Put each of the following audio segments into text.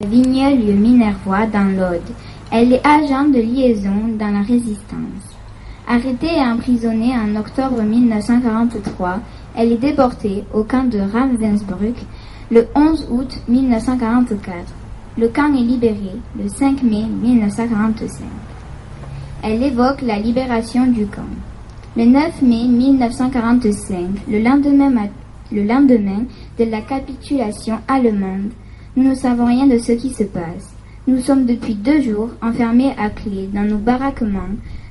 Vignelles-Minervois dans l'Aude. Elle est agent de liaison dans la Résistance. Arrêtée et emprisonnée en octobre 1943, elle est déportée au camp de Ravensbrück le 11 août 1944. Le camp est libéré le 5 mai 1945. Elle évoque la libération du camp. Le 9 mai 1945, le lendemain de la capitulation allemande, nous ne savons rien de ce qui se passe. Nous sommes depuis 2 jours enfermés à clé dans nos baraquements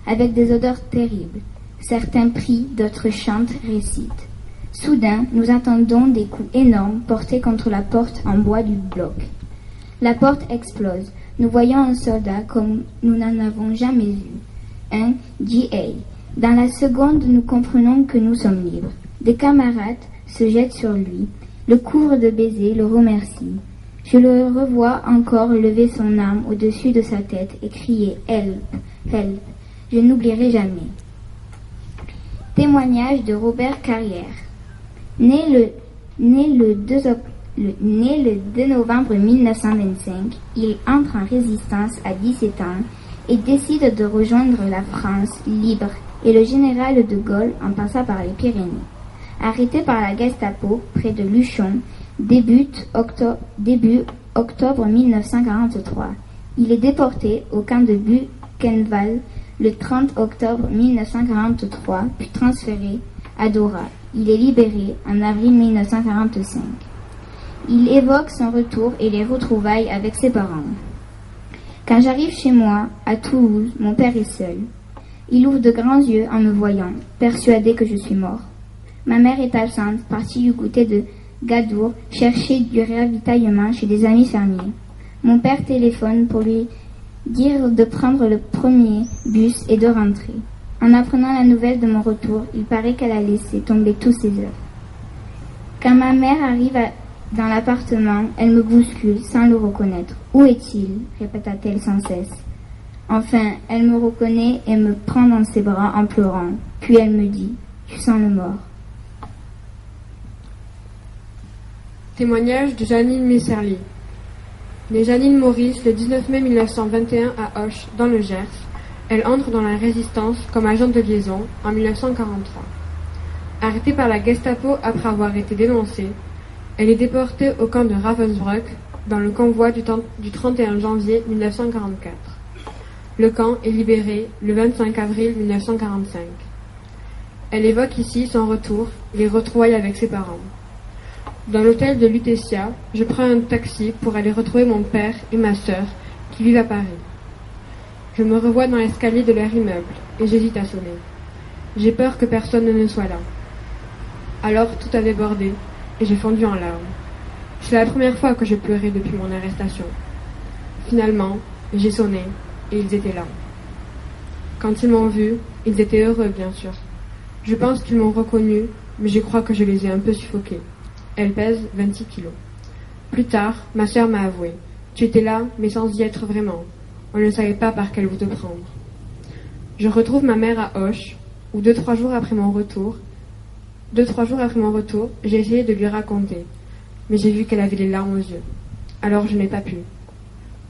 avec des odeurs terribles. Certains prient, d'autres chantent, récitent. Soudain, nous entendons des coups énormes portés contre la porte en bois du bloc. La porte explose. Nous voyons un soldat comme nous n'en avons jamais vu. Un GA. Dans la seconde, nous comprenons que nous sommes libres. Des camarades se jettent sur lui, le couvrent de baisers, le remercient. Je le revois encore lever son arme au-dessus de sa tête et crier « Help, help ». Je n'oublierai jamais. Témoignage de Robert Carrière. Né le 2 novembre 1925, il entre en résistance à 17 ans et décide de rejoindre la France libre et le général de Gaulle en passant par les Pyrénées. Arrêté par la Gestapo près de Luchon, début octobre 1943. Il est déporté au camp de Buchenwald le 30 octobre 1943, puis transféré à Dora. Il est libéré en avril 1945. Il évoque son retour et les retrouvailles avec ses parents. Quand j'arrive chez moi, à Toulouse, mon père est seul. Il ouvre de grands yeux en me voyant, persuadé que je suis mort. Ma mère est absente, partie du côté de Gadour, chercher du ravitaillement chez des amis fermiers. Mon père téléphone pour lui dire de prendre le premier bus et de rentrer. En apprenant la nouvelle de mon retour, il paraît qu'elle a laissé tomber tous ses œufs. Quand ma mère arrive dans l'appartement, elle me bouscule sans le reconnaître. « Où est-il » répéta-t-elle sans cesse. Enfin, elle me reconnaît et me prend dans ses bras en pleurant. Puis elle me dit « Tu sens le mort ». Témoignage de Janine Messerly. Née Janine Maurice le 19 mai 1921 à Auch, dans le Gers, elle entre dans la Résistance comme agente de liaison en 1943. Arrêtée par la Gestapo après avoir été dénoncée, elle est déportée au camp de Ravensbrück dans le convoi du 31 janvier 1944. Le camp est libéré le 25 avril 1945. Elle évoque ici son retour et les retrouvailles avec ses parents. Dans l'hôtel de Lutetia, je prends un taxi pour aller retrouver mon père et ma sœur qui vivent à Paris. Je me revois dans l'escalier de leur immeuble et j'hésite à sonner. J'ai peur que personne ne soit là. Alors tout a débordé et j'ai fondu en larmes. C'est la première fois que je pleurais depuis mon arrestation. Finalement, j'ai sonné et ils étaient là. Quand ils m'ont vu, ils étaient heureux bien sûr. Je pense qu'ils m'ont reconnu, mais je crois que je les ai un peu suffoqués. Elle pèse 26 kilos. Plus tard, ma sœur m'a avoué. Tu étais là, mais sans y être vraiment. On ne savait pas par quelle voie te prendre. Je retrouve ma mère à Auch, où 2-3 jours après mon retour, j'ai essayé de lui raconter, mais j'ai vu qu'elle avait les larmes aux yeux. Alors je n'ai pas pu.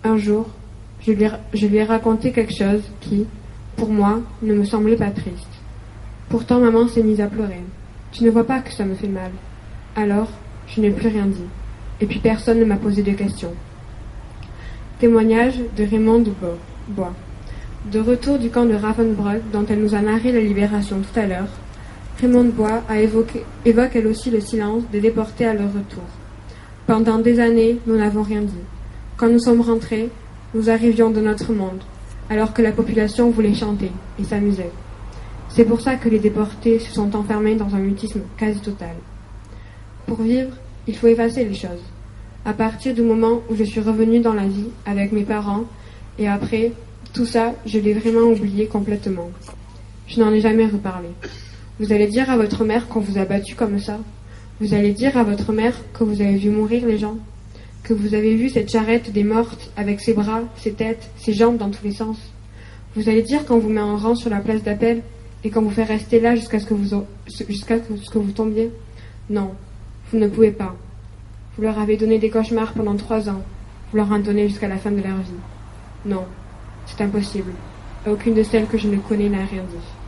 Un jour, je lui ai raconté quelque chose qui, pour moi, ne me semblait pas triste. Pourtant, maman s'est mise à pleurer. Tu ne vois pas que ça me fait mal. Alors, je n'ai plus rien dit. Et puis personne ne m'a posé de questions. Témoignage de Raymond Bois. De retour du camp de Ravensbrück, dont elle nous a narré la libération tout à l'heure, Raymond Bois évoque elle aussi le silence des déportés à leur retour. Pendant des années, nous n'avons rien dit. Quand nous sommes rentrés, nous arrivions de notre monde, alors que la population voulait chanter et s'amuser. C'est pour ça que les déportés se sont enfermés dans un mutisme quasi total. Pour vivre, il faut effacer les choses. À partir du moment où je suis revenue dans la vie avec mes parents, et après, tout ça, je l'ai vraiment oublié complètement. Je n'en ai jamais reparlé. Vous allez dire à votre mère qu'on vous a battu comme ça? Vous allez dire à votre mère que vous avez vu mourir les gens? Que vous avez vu cette charrette des mortes avec ses bras, ses têtes, ses jambes dans tous les sens? Vous allez dire qu'on vous met en rang sur la place d'appel et qu'on vous fait rester là jusqu'à ce que vous tombiez? Non. Vous ne pouvez pas. Vous leur avez donné des cauchemars pendant 3 ans. vouloir en donner jusqu'à la fin de leur vie. Non, c'est impossible. Et aucune de celles que je ne connais n'a rien dit.